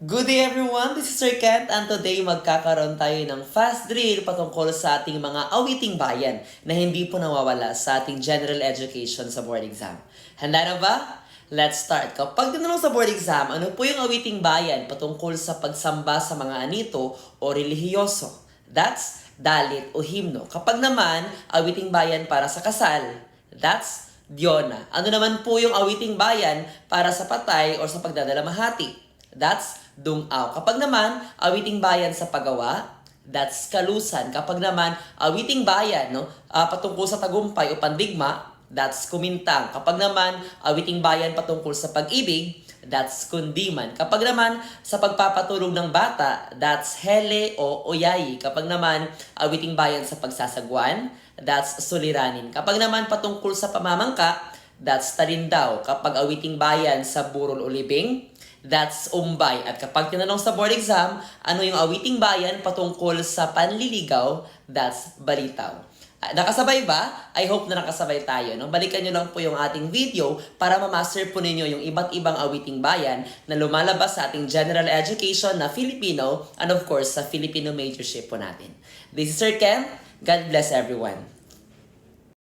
Good day everyone, this is Sir Kent and today magkakaroon tayo ng fast drill patungkol sa ating mga awiting bayan na hindi po nawawala sa ating general education sa board exam. Handa na ba? Let's start. Kapag tinanong sa board exam, ano po yung awiting bayan patungkol sa pagsamba sa mga anito o relihiyoso? That's dalit o himno. Kapag naman, awiting bayan para sa kasal, that's Diona. Ano naman po yung awiting bayan para sa patay o sa pagdadalamahati? That's Dungaw. Kapag naman, awiting bayan sa paggawa, that's Kalusan. Kapag naman, awiting bayan patungkol sa tagumpay o pandigma, that's Kumintang. Kapag naman, awiting bayan patungkol sa pag-ibig, that's Kundiman. Kapag naman, sa pagpapatulog ng bata, that's Hele o Oyayi. Kapag naman, awiting bayan sa pagsasagwan, that's Suliranin. Kapag naman patungkol sa pamamangka, that's Talindaw. Kapag awiting bayan sa burol o libing, that's Umbay. At kapag tinanong sa board exam, ano yung awiting bayan patungkol sa panliligaw, that's Balitaw. Nakasabay ba? I hope na nakasabay tayo. Balikan nyo lang po yung ating video para ma-master po ninyo yung iba't ibang awiting bayan na lumalabas sa ating general education na Filipino and of course sa Filipino majorship po natin. This is Sir Ken. God bless everyone.